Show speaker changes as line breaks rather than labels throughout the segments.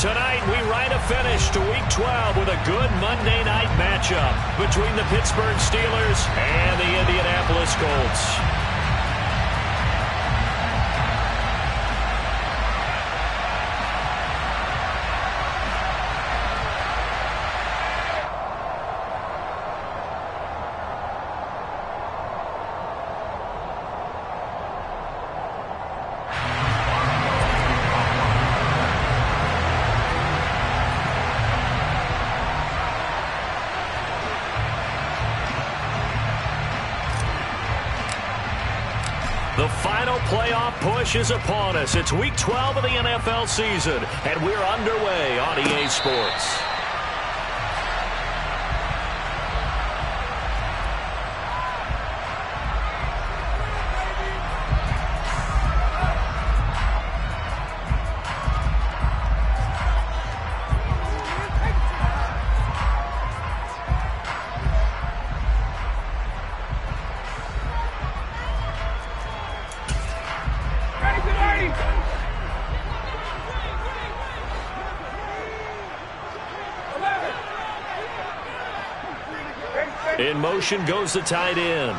Tonight, we write a finish to Week 12 with a good Monday night matchup between the Pittsburgh Steelers and the Indianapolis Colts. The final playoff push is upon us. It's Week 12 of the NFL season, and we're underway on EA Sports. In motion goes the tight end.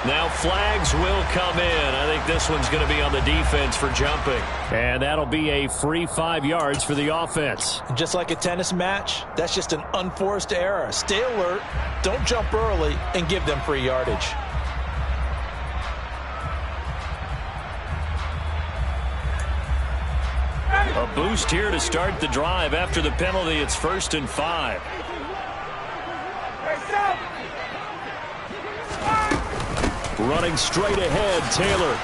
Now flags will come in. I think this one's going to be on the defense for jumping. And that'll be a free 5 yards for the offense.
Just like a tennis match, that's just an unforced error. Stay alert, don't jump early, and give them free yardage.
A boost here to start the drive. After the penalty, it's 1st and 5. Running straight ahead, Taylor.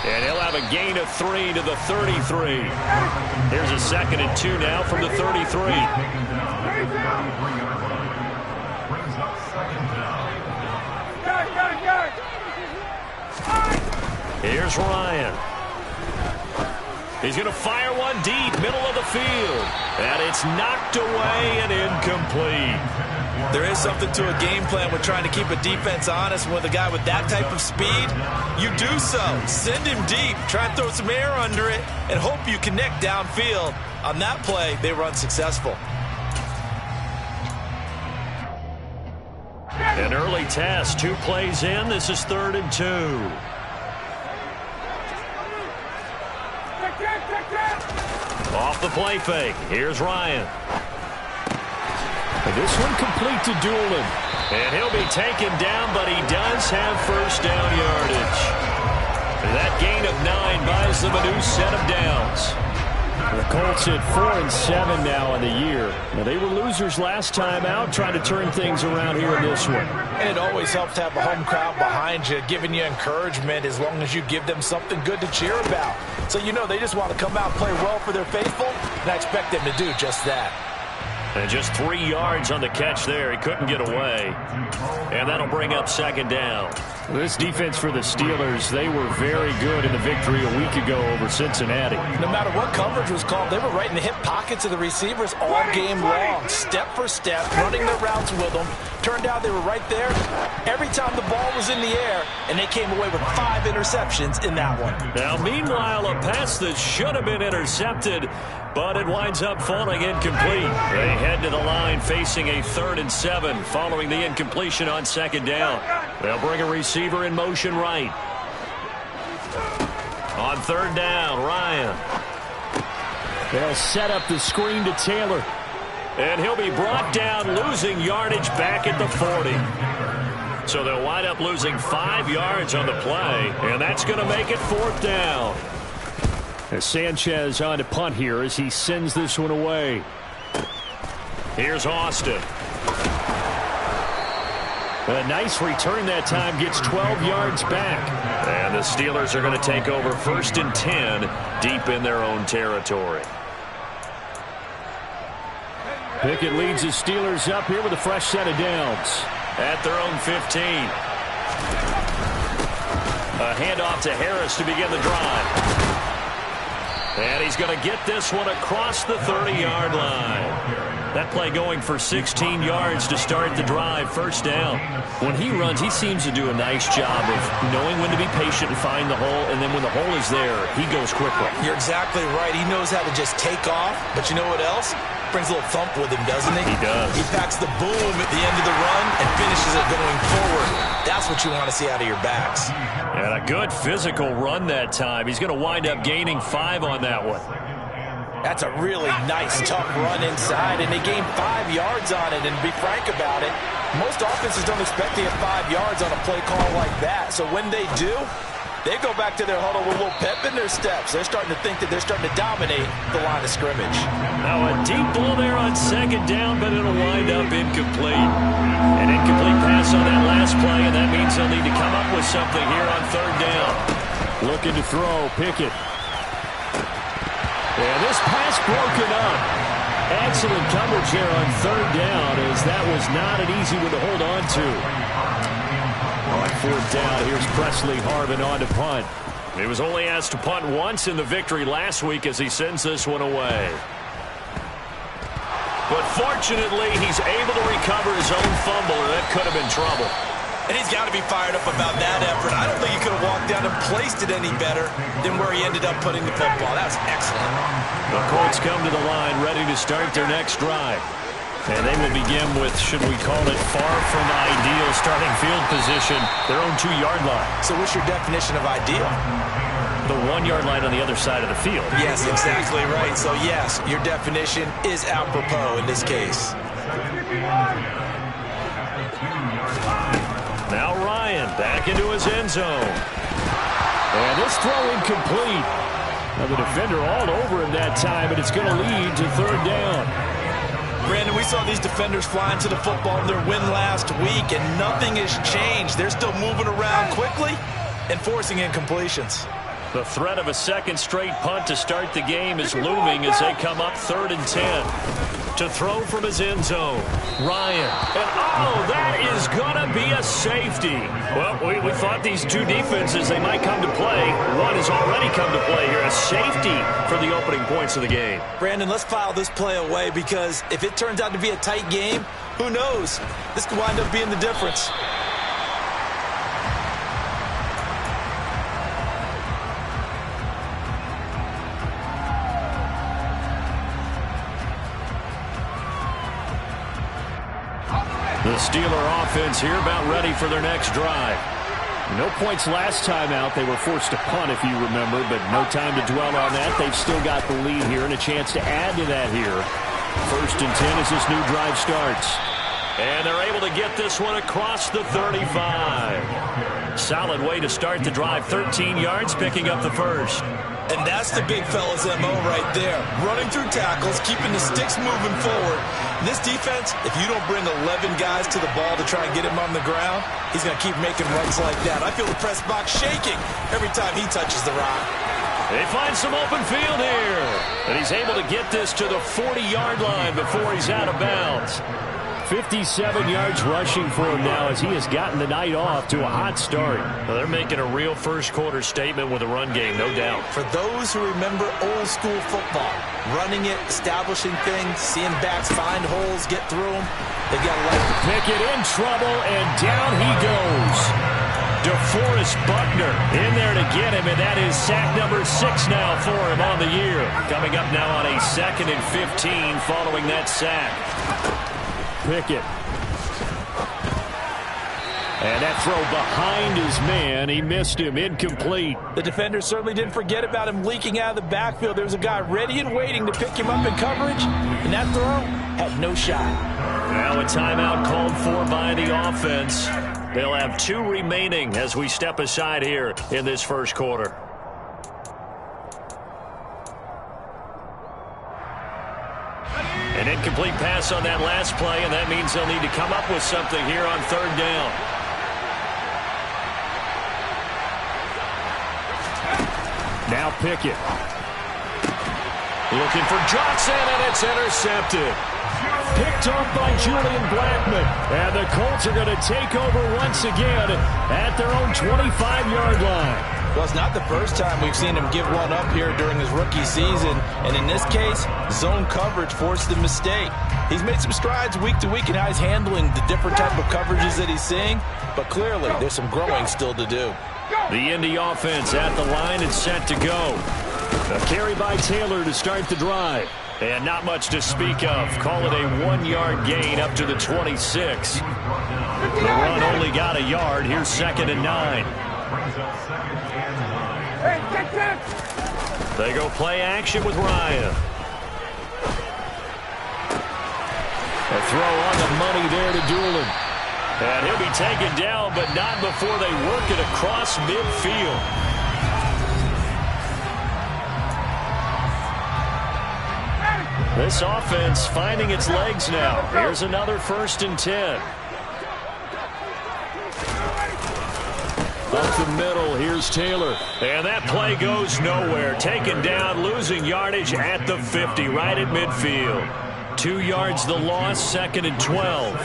And he'll have a gain of 3 to the 33. Here's a 2nd and 2 now from the 33. Here's Ryan. He's going to fire one deep, middle of the field. And it's knocked away and incomplete.
There is something to a game plan with trying to keep a defense honest. With a guy with that type of speed, you do so. Send him deep. Try and throw some air under it and hope you connect downfield. On that play, they were unsuccessful.
An early test. 2 plays in. This is 3rd and 2. Off the play fake. Here's Ryan. And this one complete to Doolin. And he'll be taken down, but he does have 1st down yardage. That gain of 9 buys them a new set of downs. The Colts at 4-7 now in the year. Now, they were losers last time out, trying to turn things around here in this one.
And it always helps to have a home crowd behind you, giving you encouragement as long as you give them something good to cheer about. So you know they just want to come out and play well for their faithful, and I expect them to do just that.
And just 3 yards on the catch there. He couldn't get away. And that'll bring up 2nd down. This defense for the Steelers, they were very good in the victory a week ago over Cincinnati.
No matter what coverage was called, they were right in the hip pockets of the receivers all game long. Step for step, running their routes with them. Turned out they were right there every time the ball was in the air, and they came away with 5 interceptions in that one.
Now, meanwhile, a pass that should have been intercepted, but it winds up falling incomplete. They head to the line facing a 3rd and 7 following the incompletion on 2nd down. They'll bring a receiver in motion right. On 3rd down, Ryan. They'll set up the screen to Taylor. And he'll be brought down, losing yardage back at the 40. So they'll wind up losing 5 yards on the play, and that's going to make it 4th down. As Sanchez on to punt here as he sends this one away. Here's Austin. A nice return that time, gets 12 yards back. And the Steelers are going to take over 1st and 10 deep in their own territory. Pickett leads the Steelers up here with a fresh set of downs. At their own 15. A handoff to Harris to begin the drive. And he's going to get this one across the 30-yard line. That play going for 16 yards to start the drive, first down. When he runs, he seems to do a nice job of knowing when to be patient and find the hole, and then when the hole is there, he goes quickly.
You're exactly right. He knows how to just take off, but you know what else? Brings a little thump with him, doesn't he?
He does.
He packs the boom at the end of the run and finishes it going forward. That's what you want to see out of your backs.
And a good physical run that time. He's going to wind up gaining 5 on that one.
That's a really nice, tough run inside, and they gained 5 yards on it. And to be frank about it, most offenses don't expect to get 5 yards on a play call like that. So when they do, they go back to their huddle with a little pep in their steps. They're starting to think that they're starting to dominate the line of scrimmage.
Now a deep ball there on second down, but it'll wind up incomplete. An incomplete pass on that last play, and that means they'll need to come up with something here on third down. Looking to throw, Pickett. And this pass broken up. Excellent coverage here on third down, as that was not an easy one to hold on to. On fourth down, here's Presley Harvin on to punt. He was only asked to punt once in the victory last week as he sends this one away. But fortunately, he's able to recover his own fumble, or that could have been trouble.
And he's got to be fired up about that effort. I don't think he could have walked down and placed it any better than where he ended up putting the football. That was excellent.
The Colts come to the line ready to start their next drive. And they will begin with, should we call it, far from ideal starting field position, their own 2-yard line.
So what's your definition of ideal?
The 1-yard line on the other side of the field.
Yes, exactly right. So yes, your definition is apropos in this case.
Now Ryan back into his end zone. And this throw incomplete. Now the defender all over him that time, and it's going to lead to third down.
Brandon, we saw these defenders flying to the football in their win last week, and nothing has changed. They're still moving around quickly and forcing incompletions.
The threat of a second straight punt to start the game is looming as they come up 3rd and 10. To throw from his end zone, Ryan. And, oh, that is going to be a safety. Well, we thought these two defenses, they might come to play. One has already come to play here. A safety for the opening points of the game.
Brandon, let's file this play away, because if it turns out to be a tight game, who knows? This could wind up being the difference.
The Steeler offense here about ready for their next drive. No points last time out. They were forced to punt, if you remember, but no time to dwell on that. They've still got the lead here and a chance to add to that here. 1st and 10 as this new drive starts. And they're able to get this one across the 35. Solid way to start the drive. 13 yards, picking up the first.
And that's the big fella's MO right there. Running through tackles, keeping the sticks moving forward. This defense, if you don't bring 11 guys to the ball to try and get him on the ground, he's going to keep making runs like that. I feel the press box shaking every time he touches the rock.
They find some open field here. And he's able to get this to the 40-yard line before he's out of bounds. 57 yards rushing for him now as he has gotten the night off to a hot start. Well, they're making a real first-quarter statement with a run game, no doubt.
For those who remember old-school football, running it, establishing things, seeing backs find holes, get through them, they got to like it.
Pickett in trouble, and down he goes. DeForest Buckner in there to get him, and that is sack number 6 now for him on the year. Coming up now on a 2nd and 15 following that sack. Pickett. And that throw behind his man. He missed him. Incomplete.
The defender certainly didn't forget about him leaking out of the backfield. There was a guy ready and waiting to pick him up in coverage, and that throw had no shot.
Now a timeout called for by the offense. They'll have 2 remaining as we step aside here in this first quarter. An incomplete pass on that last play, and that means they'll need to come up with something here on third down. Now Pickett. Looking for Johnson, and it's intercepted. Picked off by Julian Blackmon. And the Colts are going to take over once again at their own 25-yard line.
Well, it's not the first time we've seen him give one up here during his rookie season. And in this case, zone coverage forced the mistake. He's made some strides week to week in how he's handling the different type of coverages that he's seeing. But clearly, there's some growing still to do.
The Indy offense at the line and set to go. A carry by Taylor to start the drive. And not much to speak of. Call it a 1-yard gain up to the 26. The run only got a yard. Here's 2nd and 9. They go play action with Ryan. A throw on the money there to Doolin. And he'll be taken down, but not before they work it across midfield. This offense finding its legs now. Here's another 1st and 10. Up the middle, here's Taylor. And that play goes nowhere. Taken down, losing yardage at the 50, right at midfield. 2 yards the loss, 2nd and 12.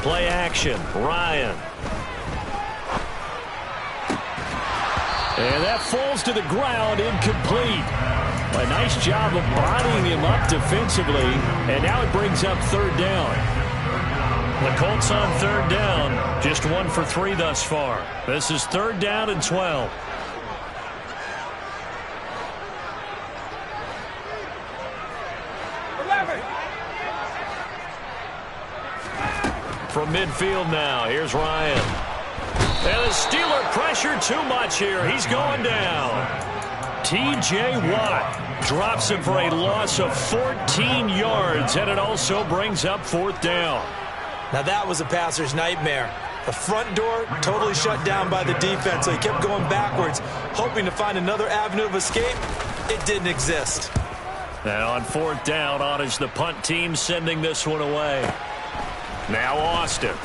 Play action, Ryan. And that falls to the ground, incomplete. A nice job of bodying him up defensively, and now it brings up 3rd down. The Colts on 3rd down, just 1 for 3 thus far. This is 3rd down and 12. From midfield now, here's Ryan. And the Steeler pressure too much here. He's going down. T.J. Watt drops him for a loss of 14 yards, and it also brings up 4th down.
Now that was a passer's nightmare. The front door totally shut down by the defense, so he kept going backwards, hoping to find another avenue of escape. It didn't exist.
And on 4th down, on is the punt team sending this one away. Now Austin.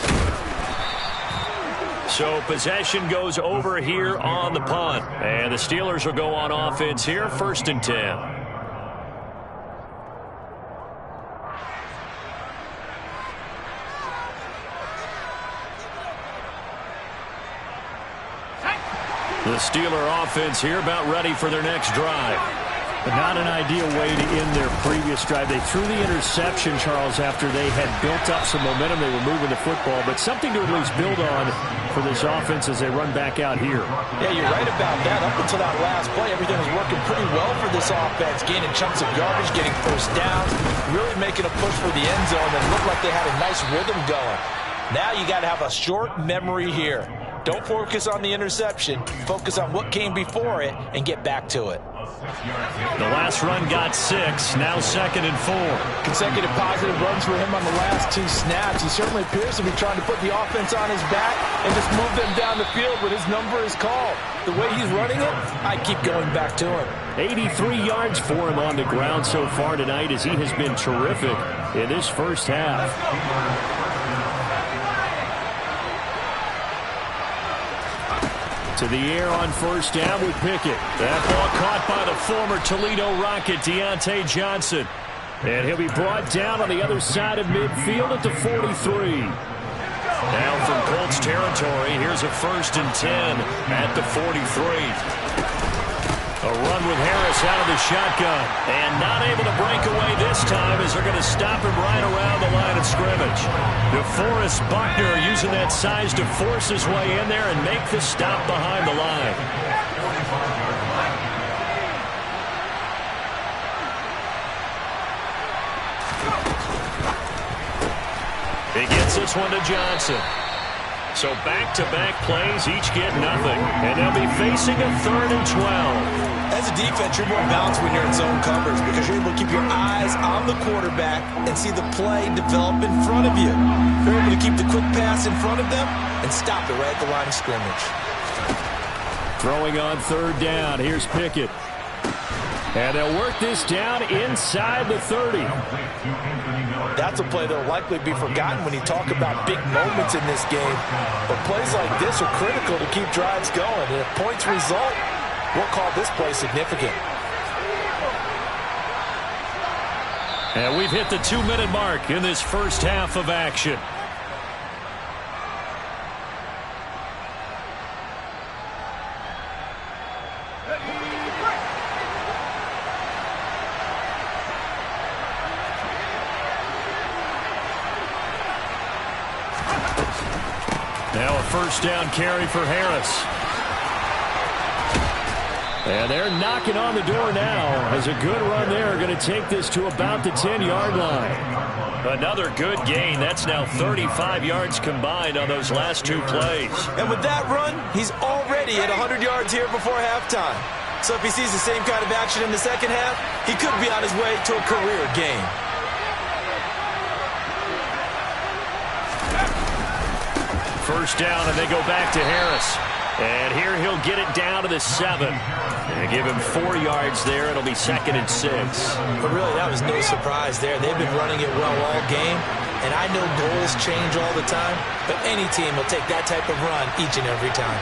So possession goes over here on the punt. And the Steelers will go on offense here, 1st and 10. The Steeler offense here about ready for their next drive. But not an ideal way to end their previous drive. They threw the interception, Charles, after they had built up some momentum. They were moving the football, but something to at least build on for this offense as they run back out here.
Yeah, you're right about that. Up until that last play, everything was working pretty well for this offense, gaining chunks of yardage, getting 1st downs, really making a push for the end zone, and looked like they had a nice rhythm going. Now you got to have a short memory here. Don't focus on the interception. Focus on what came before it and get back to it.
The last run got 6. Now 2nd and 4.
Consecutive positive runs for him on the last 2 snaps. He certainly appears to be trying to put the offense on his back and just move them down the field when his number is called. The way he's running it, I keep going back to him.
83 yards for him on the ground so far tonight as he has been terrific in this first half. To the air on 1st down with Pickett. That ball caught by the former Toledo Rocket, Deontay Johnson. And he'll be brought down on the other side of midfield at the 43. Now from Colts territory, here's a 1st and 10 at the 43. A run with Harris out of the shotgun. And not able to break away this time as they're going to stop him right around the line of scrimmage. DeForest Buckner using that size to force his way in there and make the stop behind the line. He gets this one to Johnson. So back-to-back plays, each get nothing. And they'll be facing a 3rd and 12.
As a defense, you're more balanced when you're in zone coverage because you're able to keep your eyes on the quarterback and see the play develop in front of you. You're able to keep the quick pass in front of them and stop it right at the line of scrimmage.
Throwing on 3rd down, here's Pickett. And they'll work this down inside the 30.
That's a play that will likely be forgotten when you talk about big moments in this game. But plays like this are critical to keep drives going. And if points result, we'll call this play significant.
And we've hit the 2-minute mark in this first half of action. Now a first down carry for Harris. And they're knocking on the door now as a good run there. Going to take this to about the 10-yard line. Another good gain. That's now 35 yards combined on those last two plays.
And with that run, he's already at 100 yards here before halftime. So if he sees the same kind of action in the second half, he could be on his way to a career gain.
First down, and they go back to Harris. And here he'll get it down to the 7. And give him 4 yards there. It'll be 2nd and 6.
But really, that was no surprise there. They've been running it well all game. And I know goals change all the time, but any team will take that type of run each and every time.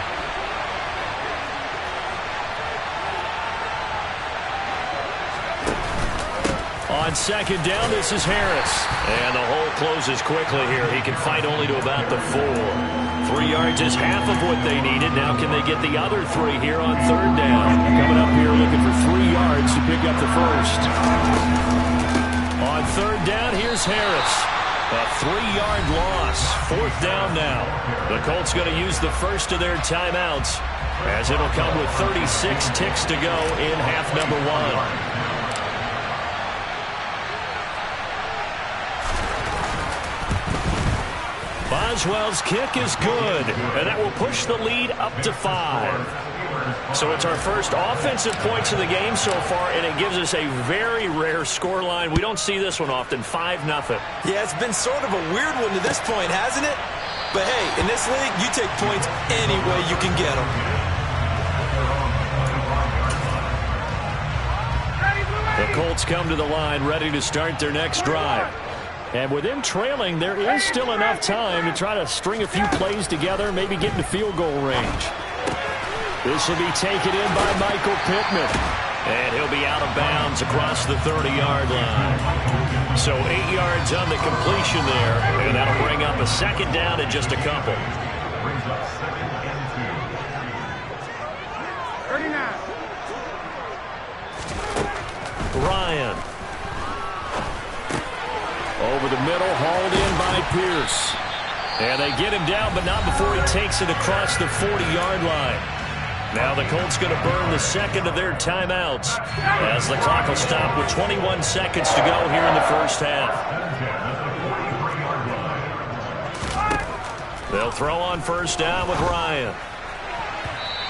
On second down, this is Harris. And the hole closes quickly here. He can fight only to about the 4. 3 yards is half of what they needed. Now can they get the other 3 here on third down? Coming up here looking for 3 yards to pick up the first. On third down, here's Harris. A 3-yard loss. 4th down now. The Colts going to use the first of their timeouts as it'll come with 36 ticks to go in half number 1. Boswell's kick is good, and that will push the lead up to 5. So it's our first offensive points of the game so far, and it gives us a very rare scoreline. We don't see this one often, 5-0.
Yeah, it's been sort of a weird one to this point, hasn't it? But hey, in this league, you take points any way you can get them.
The Colts come to the line ready to start their next drive. And with them trailing, there is still enough time to try to string a few plays together, maybe get into field goal range. This will be taken in by Michael Pittman. And he'll be out of bounds across the 30-yard line. So 8 yards on the completion there, and that'll bring up a second down in just a couple. 39. Ryan. Over the middle, hauled in by Pierce. And they get him down, but not before he takes it across the 40-yard line. Now the Colts going to burn the second of their timeouts as the clock will stop with 21 seconds to go here in the first half. They'll throw on first down with Ryan.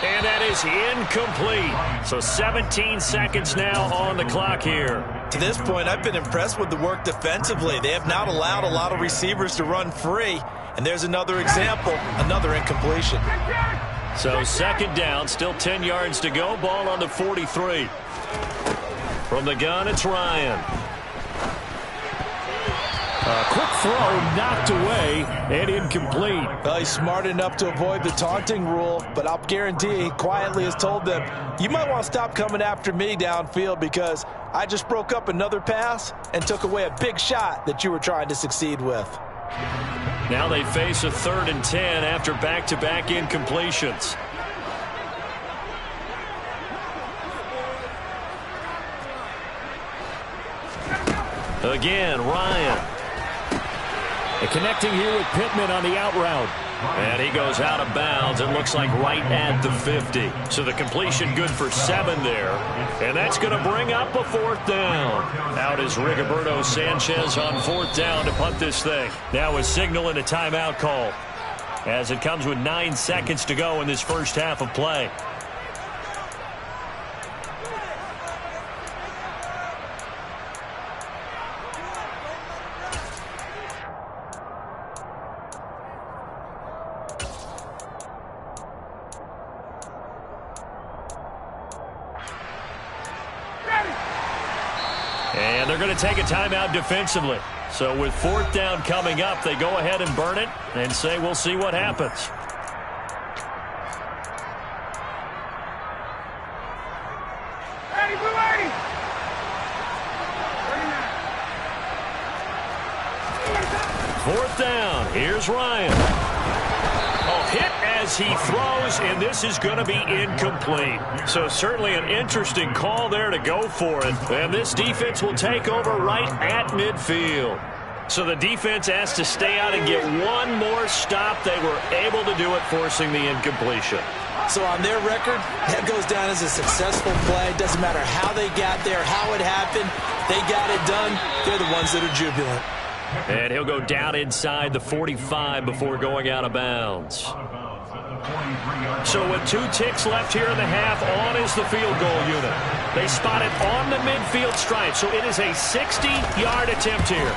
And that is incomplete. So 17 seconds now on the clock here.
To this point, I've been impressed with the work defensively. They have not allowed a lot of receivers to run free. And there's another example, another incompletion.
So second down, still 10 yards to go. Ball on the 43. From the gun, it's Ryan. A quick throw knocked away and incomplete.
Well, he's smart enough to avoid the taunting rule, but I'll guarantee he quietly has told them, you might want to stop coming after me downfield because I just broke up another pass and took away a big shot that you were trying to succeed with.
Now they face a 3rd and 10 after back-to-back incompletions. Again, Ryan. And connecting here with Pittman on the out route. And he goes out of bounds. It looks like right at the 50. So the completion good for 7 there. And that's going to bring up a 4th down. Out is Rigoberto Sanchez on 4th down to punt this thing. Now a signal and a timeout call as it comes with 9 seconds to go in this first half of play. And they're going to take a timeout defensively. So with 4th down coming up, they go ahead and burn it and say we'll see what happens. 4th down. Here's Ryan. Oh, hit as he throws, and this is going to be incomplete. So certainly an interesting call there to go for it. And this defense will take over right at midfield. So the defense has to stay out and get one more stop. They were able to do it, forcing the incompletion.
So on their record, that goes down as a successful play. Doesn't matter how they got there, how it happened. They got it done. They're the ones that are jubilant.
And he'll go down inside the 45 before going out of bounds. So with 2 ticks left here in the half, on is the field goal unit. They spot it on the midfield stripe, so it is a 60-yard attempt here.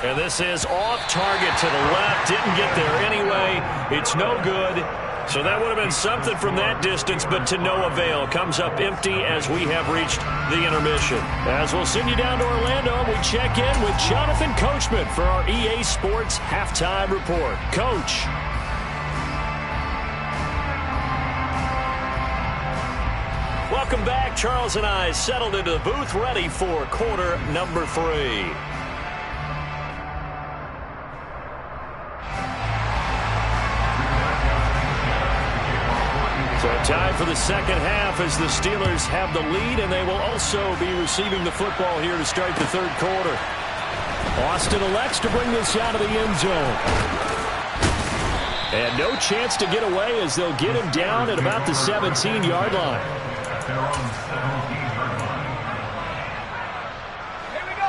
And this is off target to the left. Didn't get there anyway. It's no good. So that would have been something from that distance, but to no avail. Comes up empty as we have reached the intermission. As we'll send you down to Orlando, we check in with Jonathan Coachman for our EA Sports Halftime Report. Coach. Welcome back. Charles and I settled into the booth, ready for quarter number 3. So time for the second half as the Steelers have the lead, and they will also be receiving the football here to start the third quarter. Austin elects to bring this out of the end zone. And no chance to get away as they'll get him down at about the 17-yard line.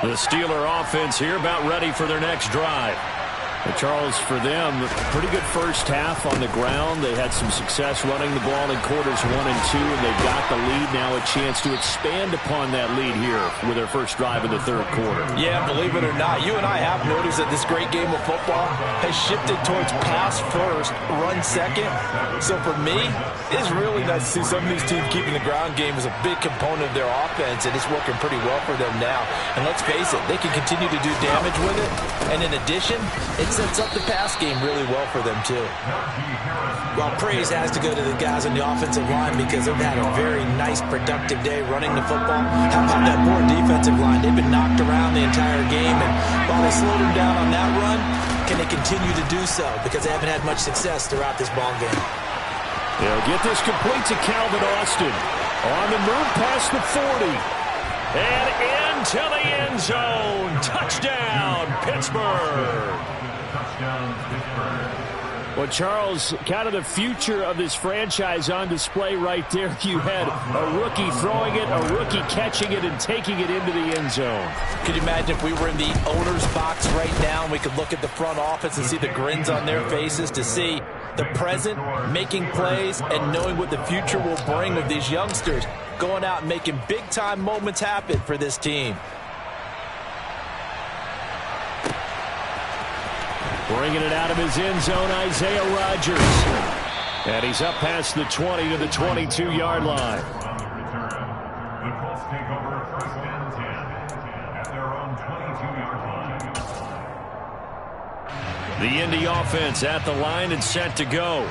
The Steeler offense here about ready for their next drive. Charles, for them, pretty good first half on the ground. They had some success running the ball in quarters 1 and 2, and they got the lead. Now a chance to expand upon that lead here with their first drive in the third quarter.
Yeah, believe it or not, you and I have noticed that this great game of football has shifted towards pass first, run second. So for me, it's really nice to see some of these teams keeping the ground game as a big component of their offense, and it's working pretty well for them now. And let's face it, they can continue to do damage with it. And in addition, it sets up the pass game really well for them, too. Well, praise has to go to the guys on the offensive line because they've had a very nice, productive day running the football. How about that poor defensive line? They've been knocked around the entire game, and while they slowed them down on that run, can they continue to do so? Because they haven't had much success throughout this ball game.
They'll get this complete to Calvin Austin. On the move past the 40. And into the end zone. Touchdown, Pittsburgh. Well, Charles, kind of the future of this franchise on display right there. You had a rookie throwing it, a rookie catching it, and taking it into the end zone.
Could you imagine if we were in the owner's box right now and we could look at the front office and see the grins on their faces, to see the present making plays and knowing what the future will bring with these youngsters going out and making big-time moments happen for this team.
Bringing it out of his end zone, Isaiah Rodgers. And he's up past the 20 to the 22-yard line.
The Colts take over first and 10 at their own 22-yard line.
The Indy offense at the line and set to go.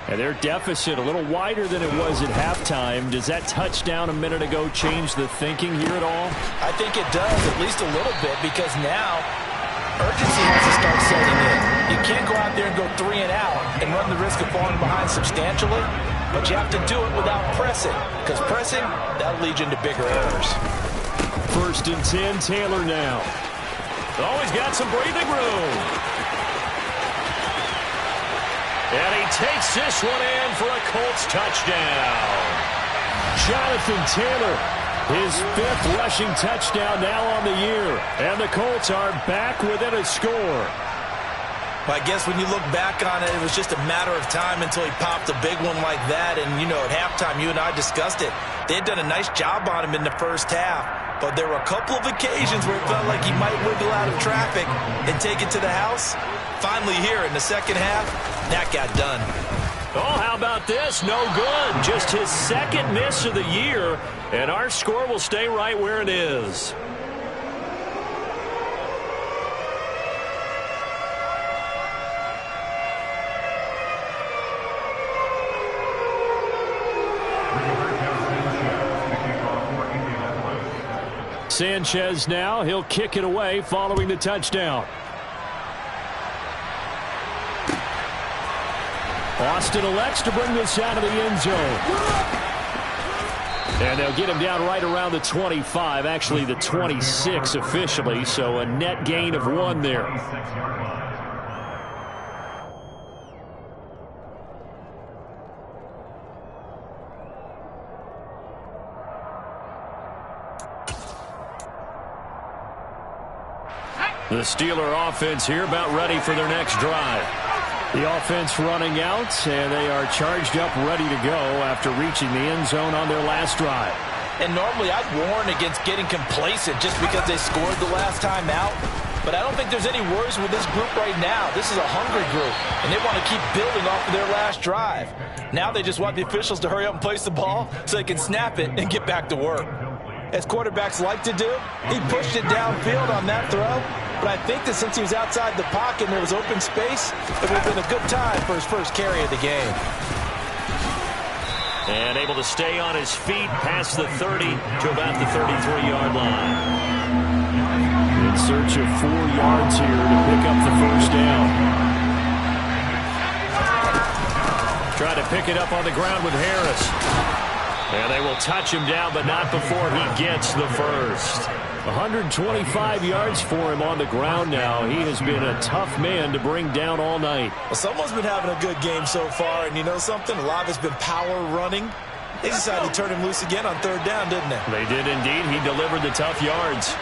And their deficit a little wider than it was at halftime. Does that touchdown a minute ago change the thinking here at all?
I think it does, at least a little bit, because now urgency has to start setting in. You can't go out there and go 3 and out and run the risk of falling behind substantially, but you have to do it without pressing, because pressing, that'll lead you into bigger errors.
First and 10, Taylor now. Always got some breathing room. And he takes this one in for a Colts touchdown. Jonathan Taylor, his 5th rushing touchdown now on the year. And the Colts are back within a score.
Well, I guess when you look back on it, it was just a matter of time until he popped a big one like that. And, you know, at halftime, you and I discussed it. They had done a nice job on him in the first half. But there were a couple of occasions where it felt like he might wiggle out of traffic and take it to the house. Finally here in the second half, that got done.
Oh, how about this? No good. Just his 2nd miss of the year. And our score will stay right where it is. Sanchez now. He'll kick it away following the touchdown. Austin elects to bring this out of the end zone. And they'll get him down right around the 25, actually the 26 officially, so a net gain of 1 there. The Steeler offense here about ready for their next drive. The offense running out, and they are charged up, ready to go after reaching the end zone on their last drive.
And normally I'd warn against getting complacent just because they scored the last time out. But I don't think there's any worries with this group right now. This is a hungry group, and they want to keep building off of their last drive. Now they just want the officials to hurry up and place the ball so they can snap it and get back to work. As quarterbacks like to do, he pushed it downfield on that throw. But I think that since he was outside the pocket and there was open space, it would have been a good time for his first carry of the game.
And able to stay on his feet past the 30 to about the 33-yard line. In search of 4 yards here to pick up the first down. Try to pick it up on the ground with Harris. And they will touch him down, but not before he gets the first. 125 yards for him on the ground now. He has been a tough man to bring down all night.
Well, someone's been having a good game so far, and you know something? A lot of it's been power running. They decided to turn him loose again on 3rd down, didn't they?
They did indeed. He delivered the tough yards.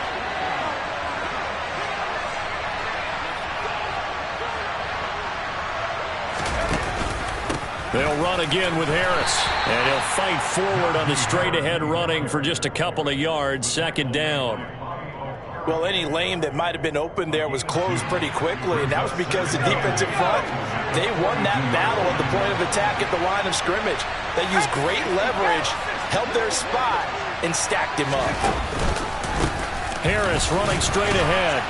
They'll run again with Harris. And he'll fight forward on the straight-ahead running for just a couple of yards. 2nd down.
Well, any lane that might have been open there was closed pretty quickly, and that was because the defensive front, they won that battle at the point of attack at the line of scrimmage. They used great leverage, held their spot, and stacked him up.
Harris running straight ahead.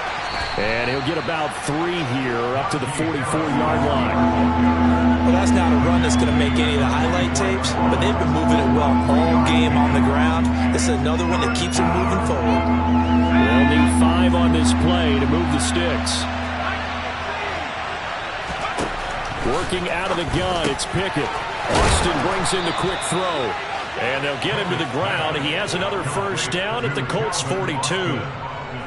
And he'll get about 3 here up to the 44-yard line.
Well, that's not a run that's going to make any of the highlight tapes, but they've been moving it well all game on the ground. This is another one that keeps them moving forward.
They'll need 5 on this play to move the sticks. Working out of the gun, it's Pickett. Austin brings in the quick throw. And they'll get him to the ground. He has another first down at the Colts 42.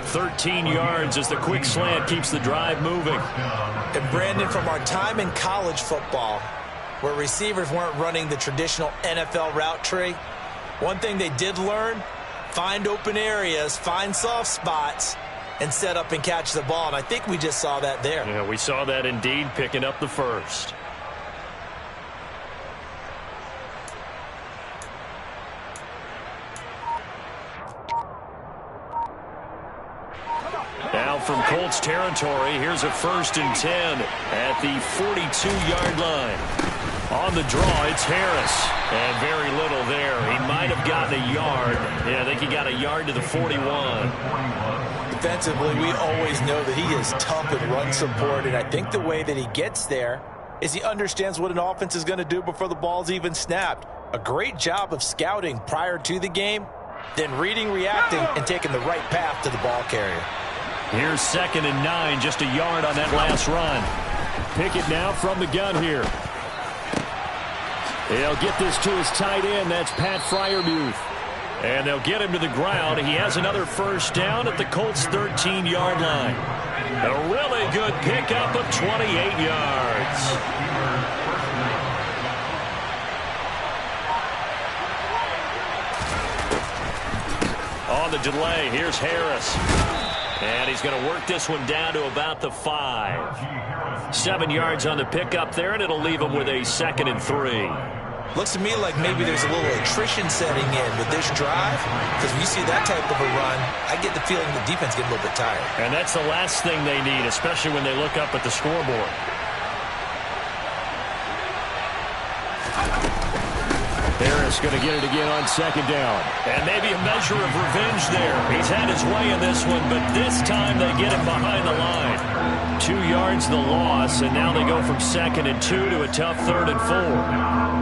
13 yards as the quick slant keeps the drive moving.
And Brandon, from our time in college football, where receivers weren't running the traditional NFL route tree, one thing they did learn, find open areas, find soft spots, and set up and catch the ball. And I think we just saw that there.
Yeah, we saw that indeed, picking up the first. Now from Colts territory, here's a 1st and 10 at the 42-yard line. On the draw, it's Harris. And very little there. He might have gotten a yard. Yeah, I think he got a yard to the 41.
Defensively, we always know that he is tough in run support, and I think the way that he gets there is he understands what an offense is going to do before the ball's even snapped. A great job of scouting prior to the game, then reading, reacting, and taking the right path to the ball carrier.
Here's 2nd and 9, just a yard on that last run. Pickett now from the gun here. He'll get this to his tight end. That's Pat Freiermuth. And they'll get him to the ground. He has another first down at the Colts 13-yard line. A really good pickup of 28 yards. On the delay, here's Harris. And he's going to work this one down to about the 5. 7 yards on the pickup there, and it'll leave him with a 2nd and 3.
Looks to me like maybe there's a little attrition setting in with this drive, because when you see that type of a run, I get the feeling the defense getting a little bit tired.
And that's the last thing they need, especially when they look up at the scoreboard. Harris going to get it again on 2nd down. And maybe a measure of revenge there. He's had his way in this one, but this time they get him behind the line. 2 yards the loss, and now they go from 2nd and 2 to a tough 3rd and 4.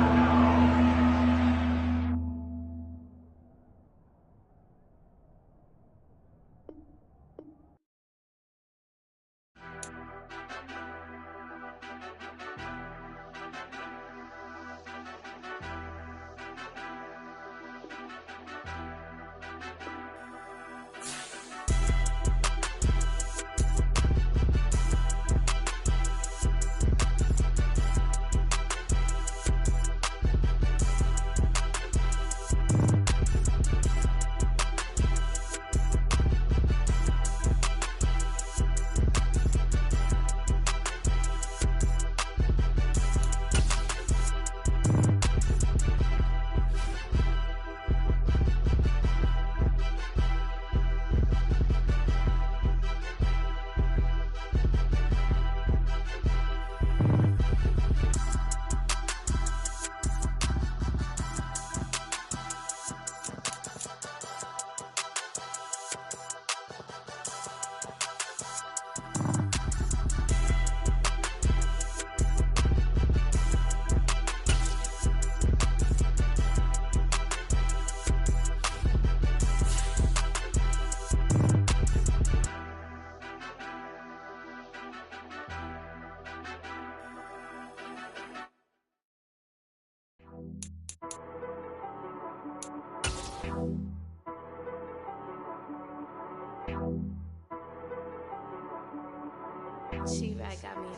She-Rag got me.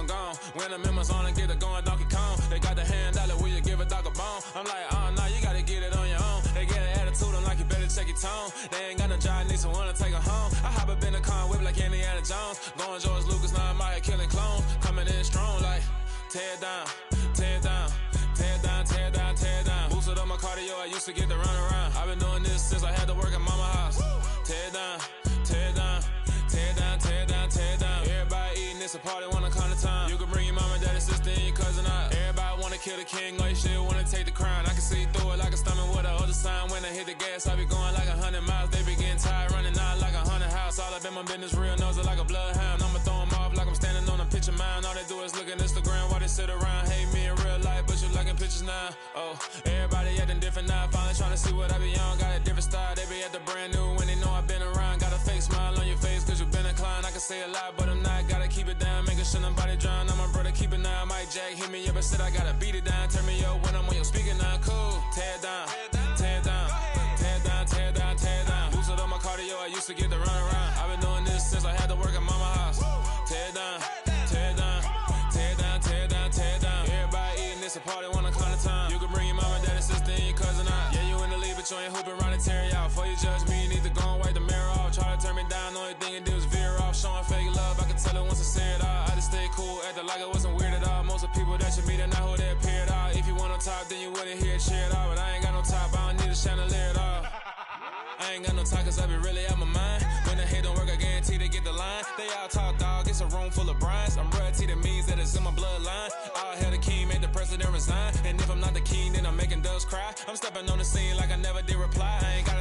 I'm gone. When the members on and get it going Donkey Kong. They got the hand dollar, will you give a dog a bone? I'm like, oh, no, you gotta get it on your own. They get an attitude, I'm like, you better check your tone. They ain't got no job, need someone to take her home. I hop up in the car, whip like Indiana Jones. Going George Lucas, now I'm out here killing clones. Coming in strong like, tear it down, tear it down. Tear it down, tear it down, tear it down. Boosted up my cardio, I used to get to run around. I've been doing this since I had to work at mama house. Tear it down, tear it down, tear it down, tear it down, tear it down. Everybody eating, it's a party, wanna come to time. You can bring your mama, daddy, sister, and your cousin out. Everybody wanna kill the king, or you shit wanna take the crown. I can see through it like a stomach with a other sign. When I hit the gas, I be going like 100 miles. They be getting tired, running out like 100 house. All up in my business, real nose it like a bloodhound. I'ma throw 'em off like I'm standing on a picture mound. All they do is look at Instagram while they sit around. Hate me in real life, but you liking pictures now. Oh, everybody acting different now. Finally trying to see what I be on. Got a different style, they be at the brand new when they know I've been around. Got a fake smile on your face cause you been inclined. I can say a lot, but I'm not. Gotta keep it down, making sure nobody drown. I'm my brother, keep it now. Mike Jack hit me up and said I gotta beat it down. Turn me up when I'm on your speaker now. Cool, tear it down, tear it down, tear it down, tear it down, tear it down. Boosted up my cardio, I used to get to run around. I've been doing this since I had to work at mama house. Tear it down, tear it down, tear it down, tear it down, tear it down. Everybody eating, it's a party, wanna come to time. You can bring your mama, daddy, sister, and your cousin out. Yeah, you in the league, but you ain't hooping around and tear out. Before you judge me, you need to go and wipe the mirror off. Try to turn me down, only thing you do is veer off. Showing fake love, I can tell it once I say it all. I just stay cool, acting like it wasn't weird at all. Most of the people that you meet are not who they appear at all. If you want on top, then you wouldn't hear it cheer at all. But I ain't got no top, I don't need a chandelier at all. I ain't got no time cause I be really out my mind. When the hate don't work, I guarantee they get the line. They all talk dog, it's a room full of brinds. I'm royalty, that means that it's in my bloodline. All hail the king, made the president resign. And if I'm not the king, then I'm making doves cry. I'm stepping on the scene like I never did reply. I ain't got